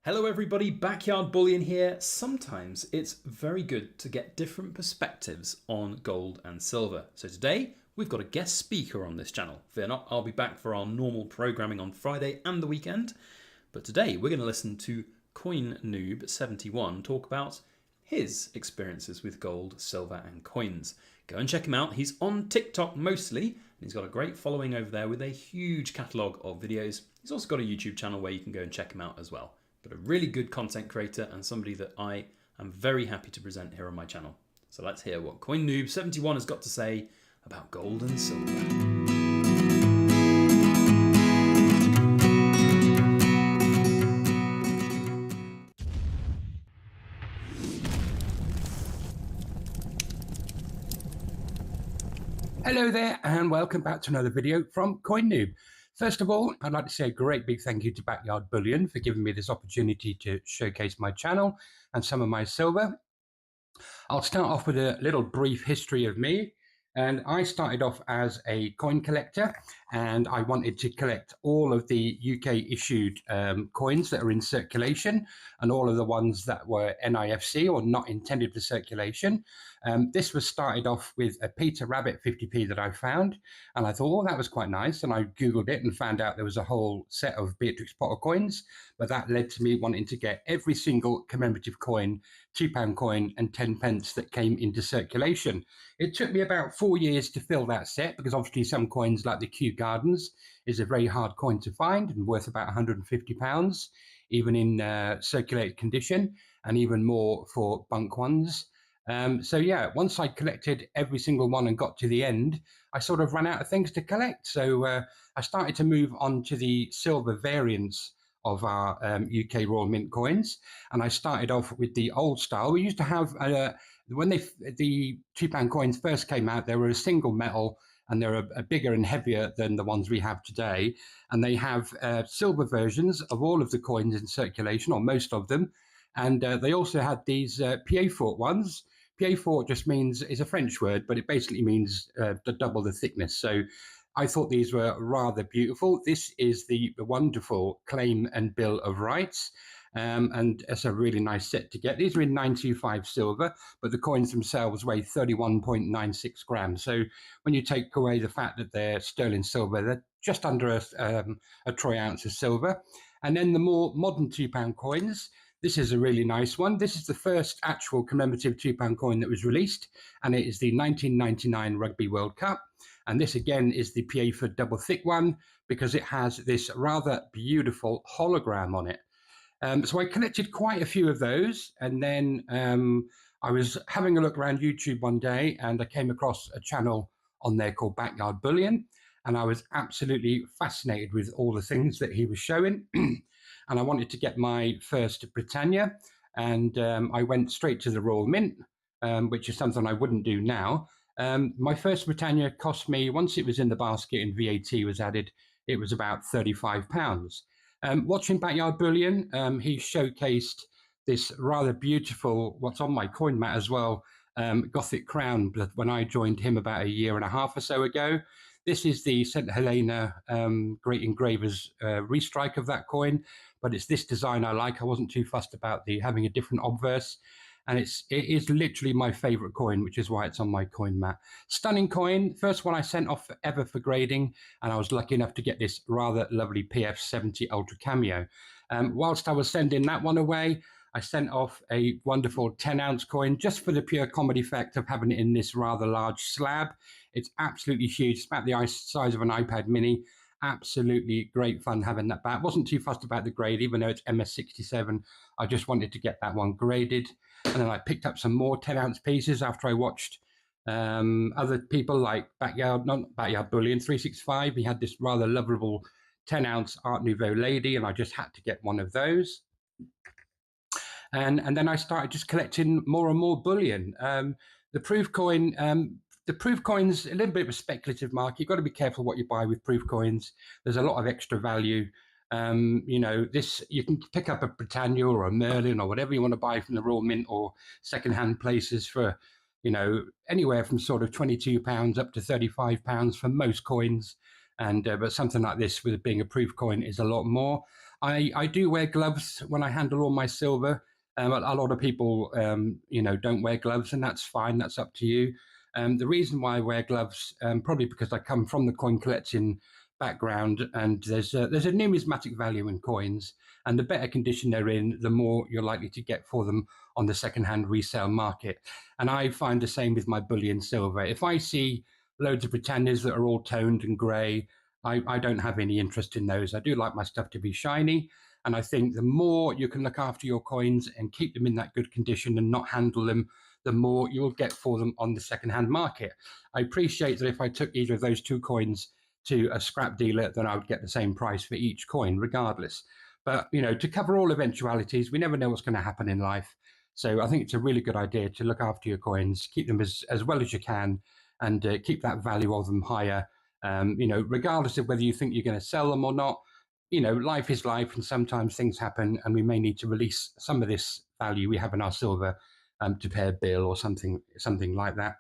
Hello everybody, Backyard Bullion here. Sometimes it's very good to get different perspectives on gold and silver. So today we've got a guest speaker on this channel. Fear not, I'll be back for our normal programming on Friday and the weekend. But today we're going to listen to Coin Noob 71 talk about his experiences with gold, silver and coins. Go and check him out. He's on TikTok mostly, and he's got a great following over there with a huge catalogue of videos. He's also got a YouTube channel where you can go and check him out as well. But a really good content creator and somebody that I am very happy to present here on my channel. So let's hear what Coin Noob 71 has got to say about gold and silver. Hello there and welcome back to another video from Coin Noob. First of all, I'd like to say a great big thank you to Backyard Bullion for giving me this opportunity to showcase my channel and some of my silver. I'll start off with a little brief history of me. And I started off as a coin collector, and I wanted to collect all of the UK issued coins that are in circulation and all of the ones that were NIFC or not intended for circulation. This was started off with a Peter Rabbit 50p that I found, and I thought, oh, that was quite nice. And I Googled it and found out there was a whole set of Beatrix Potter coins, but that led to me wanting to get every single commemorative coin, £2 coin and 10 pence that came into circulation. It took me about 4 years to fill that set because obviously some coins like the Kew Gardens is a very hard coin to find and worth about £150, even in circulated condition, and even more for bunk ones. So yeah, once I collected every single one and got to the end, I sort of ran out of things to collect. So I started to move on to the silver variants of our UK Royal Mint coins. And I started off with the old style. We used to have, when the £2 coins first came out, they were a single metal and they're bigger and heavier than the ones we have today. And they have silver versions of all of the coins in circulation, or most of them. And they also had these pied fort ones. Pied fort just means, it's a French word, but it basically means double the thickness. So I thought these were rather beautiful. This is the wonderful Claim and Bill of Rights. And it's a really nice set to get. These are in 925 silver, but the coins themselves weigh 31.96 grams. So when you take away the fact that they're sterling silver, they're just under a troy ounce of silver. And then the more modern £2 coins, this is a really nice one. This is the first actual commemorative £2 coin that was released, and it is the 1999 Rugby World Cup. And this again is the pied fort double thick one because it has this rather beautiful hologram on it. So I collected quite a few of those, and then I was having a look around YouTube one day and I came across a channel on there called Backyard Bullion, and I was absolutely fascinated with all the things that he was showing. And I wanted to get my first Britannia, and I went straight to the Royal Mint, which is something I wouldn't do now. My first Britannia cost me, once it was in the basket and VAT was added, it was about £35. Watching Backyard Bullion, he showcased this rather beautiful, what's on my coin mat as well, Gothic crown when I joined him about a year and a half or so ago. This is the St. Helena Great Engraver's restrike of that coin, but it's this design I like. I wasn't too fussed about having a different obverse. And it is literally my favorite coin, which is why it's on my coin mat. Stunning coin. First one I sent off ever for grading, and I was lucky enough to get this rather lovely PF70 Ultra Cameo. Whilst I was sending that one away, I sent off a wonderful 10-ounce coin just for the pure comedy effect of having it in this rather large slab. It's absolutely huge. It's about the size of an iPad mini. Absolutely great fun having that back. Wasn't too fussed about the grade, even though it's MS67. I just wanted to get that one graded. And then I picked up some more 10-ounce pieces after I watched other people like Backyard Bullion 365. He had this rather lovable 10-ounce Art Nouveau lady, and I just had to get one of those. And then I started just collecting more and more bullion. The proof coin's a little bit of a speculative market. You've got to be careful what you buy with proof coins. There's a lot of extra value. You know, you can pick up a Britannia or a Merlin or whatever you want to buy from the Royal Mint or secondhand places for, you know, anywhere from sort of £22 up to £35 for most coins. And but something like this, with it being a proof coin, is a lot more. I do wear gloves when I handle all my silver. A lot of people, don't wear gloves, and that's fine. That's up to you. The reason why I wear gloves, probably because I come from the coin collecting background, and there's a numismatic value in coins, and the better condition they're in, the more you're likely to get for them on the second-hand resale market. And I find the same with my bullion silver. If I see loads of Britannias that are all toned and grey, I don't have any interest in those. I do like my stuff to be shiny. And I think the more you can look after your coins and keep them in that good condition and not handle them, the more you'll get for them on the second-hand market. I appreciate that if I took either of those two coins to a scrap dealer, then I would get the same price for each coin, regardless. But, to cover all eventualities, we never know what's going to happen in life. So I think it's a really good idea to look after your coins, keep them as well as you can, and keep that value of them higher. Regardless of whether you think you're going to sell them or not, life is life, and sometimes things happen, and we may need to release some of this value we have in our silver to pay a bill or something like that.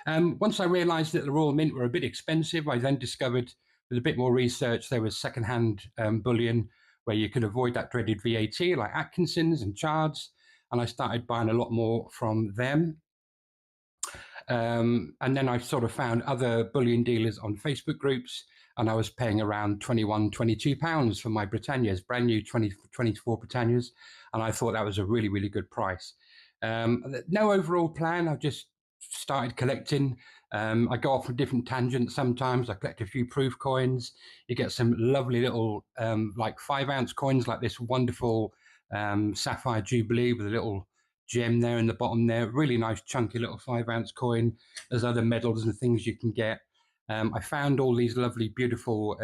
Once I realised that the Royal Mint were a bit expensive, I then discovered, with a bit more research, there was second-hand bullion where you could avoid that dreaded VAT, like Atkinson's and Chard's, and I started buying a lot more from them. And then I sort of found other bullion dealers on Facebook groups, and I was paying around £21, £22 for my Britannias, brand new 24 Britannias, and I thought that was a really, really good price. No overall plan. I've just started collecting. I go off on different tangents sometimes. I collect a few proof coins. You get some lovely little like 5-ounce coins, like this wonderful Sapphire Jubilee with a little gem there in the bottom there. Really nice chunky little 5-ounce coin. There's other medals and things you can get. I found all these lovely, beautiful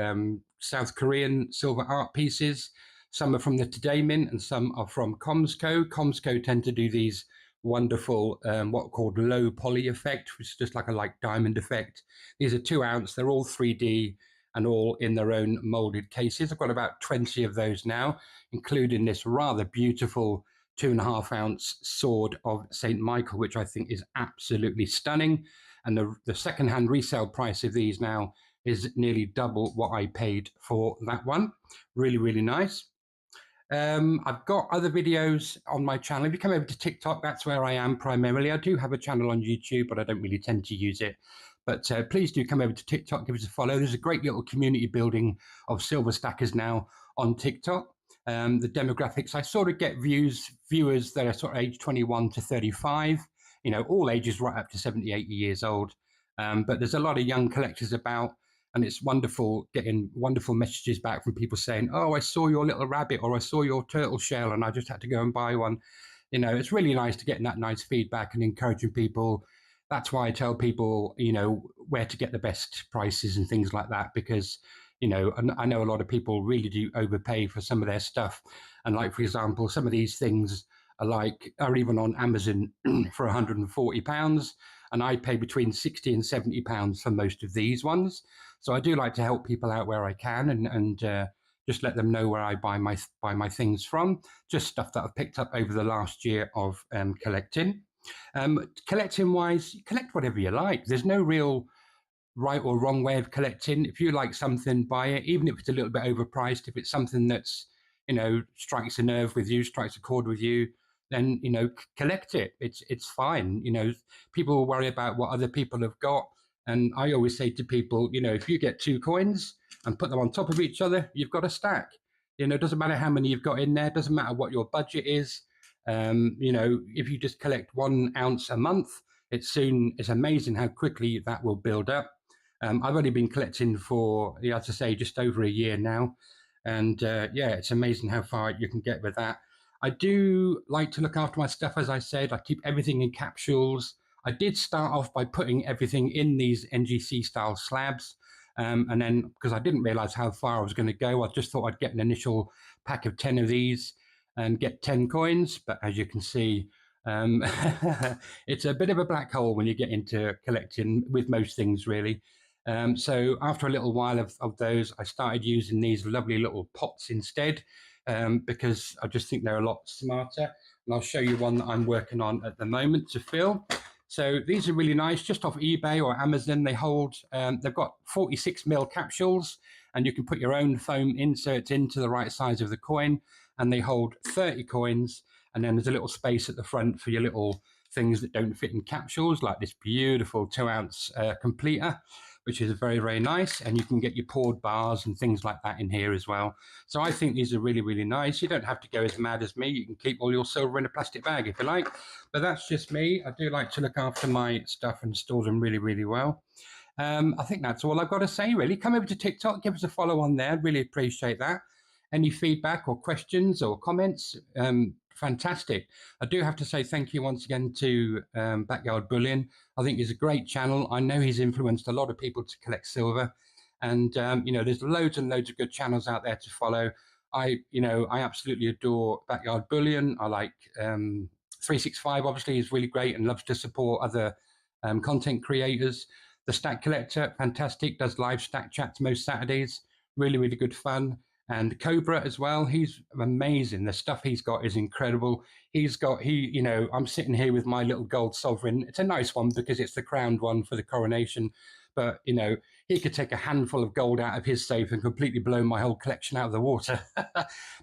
South Korean silver art pieces. Some are from the Today Mint and some are from Comsco. Comsco tend to do these wonderful what are called low poly effect, which is just like a diamond effect. These are 2-ounce. They're all 3D and all in their own molded cases. I've got about 20 of those now, including this rather beautiful 2.5-ounce sword of St. Michael, which I think is absolutely stunning. And the second-hand resale price of these now is nearly double what I paid for that one. Really, really nice. I've got other videos on my channel. If you come over to TikTok, that's where I am primarily. I do have a channel on YouTube, but I don't really tend to use it. But please do come over to TikTok, give us a follow. There's a great little community building of silver stackers now on TikTok. The demographics, I sort of get viewers that are sort of age 21 to 35, all ages right up to 70, 80 years old. But there's a lot of young collectors about, and it's wonderful getting wonderful messages back from people saying, oh, I saw your little rabbit, or I saw your turtle shell and I just had to go and buy one. It's really nice to get that nice feedback and encouraging people. That's why I tell people, where to get the best prices and things like that, because, I know a lot of people really do overpay for some of their stuff. And like, for example, some of these things are even on Amazon for £140. And I pay between £60 and £70 for most of these ones. So I do like to help people out where I can and just let them know where I buy my things from. Just stuff that I've picked up over the last year of collecting. Collecting wise, collect whatever you like. There's no real right or wrong way of collecting. If you like something, buy it, even if it's a little bit overpriced. If it's something that's, strikes a nerve with you, strikes a chord with you, then, collect it. It's fine. People worry about what other people have got. And I always say to people, if you get 2 coins and put them on top of each other, you've got a stack. It doesn't matter how many you've got in there. It doesn't matter what your budget is. If you just collect 1 ounce a month, it's amazing how quickly that will build up. I've only been collecting for, as I say, just over a year now. And it's amazing how far you can get with that. I do like to look after my stuff, as I said. I keep everything in capsules. I did start off by putting everything in these NGC style slabs. And then, because I didn't realize how far I was going to go, I just thought I'd get an initial pack of 10 of these and get 10 coins. But as you can see, it's a bit of a black hole when you get into collecting with most things, really. So after a little while of those, I started using these lovely little pots instead, because I just think they're a lot smarter. And I'll show you one that I'm working on at the moment to fill. So these are really nice, just off eBay or Amazon. They hold, they've got 46 ml capsules, and you can put your own foam inserts into the right size of the coin, and they hold 30 coins. And then there's a little space at the front for your little things that don't fit in capsules, like this beautiful 2-ounce completer, which is very, very nice. And you can get your poured bars and things like that in here as well. So I think these are really, really nice. You don't have to go as mad as me. You can keep all your silver in a plastic bag if you like. But that's just me. I do like to look after my stuff and store them really, really well. I think that's all I've got to say, really. Come over to TikTok, give us a follow on there. Really appreciate that. Any feedback or questions or comments, fantastic. I do have to say thank you once again to Backyard Bullion. I think he's a great channel. I know he's influenced a lot of people to collect silver. And, there's loads and loads of good channels out there to follow. I absolutely adore Backyard Bullion. I like 365, obviously, is really great and loves to support other content creators. The Stack Collector, fantastic, does live stack chats most Saturdays. Really, really good fun. And Cobra as well, he's amazing. The stuff he's got is incredible. I'm sitting here with my little gold sovereign. It's a nice one because it's the crowned one for the coronation. But, he could take a handful of gold out of his safe and completely blow my whole collection out of the water.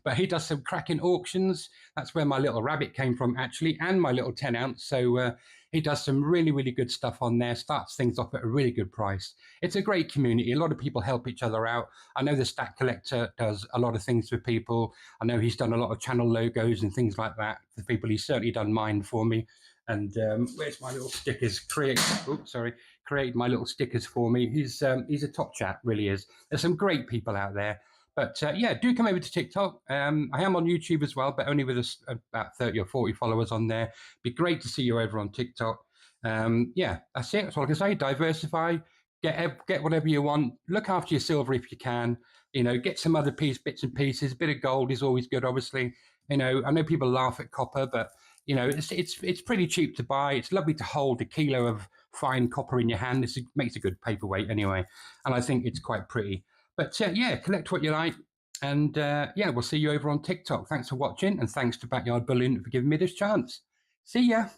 But he does some cracking auctions. That's where my little rabbit came from, actually, and my little 10-ounce. So he does some really, really good stuff on there, starts things off at a really good price. It's a great community. A lot of people help each other out. I know the Stack Collector does a lot of things for people. I know he's done a lot of channel logos and things like that for people. He's certainly done mine for me. And where's my little stickers? Created my little stickers for me. He's a top chat, really is. There's some great people out there. But do come over to TikTok. I am on YouTube as well, but only with about 30 or 40 followers on there. Be great to see you over on TikTok. That's it. That's all I can say. Diversify. Get whatever you want. Look after your silver if you can. Get some other bits and pieces. A bit of gold is always good, obviously. I know people laugh at copper, but it's pretty cheap to buy. It's lovely to hold a kilo of fine copper in your hand. It makes a good paperweight anyway, and I think it's quite pretty. But collect what you like, and we'll see you over on TikTok. Thanks for watching, and thanks to Backyard Bullion for giving me this chance. See ya.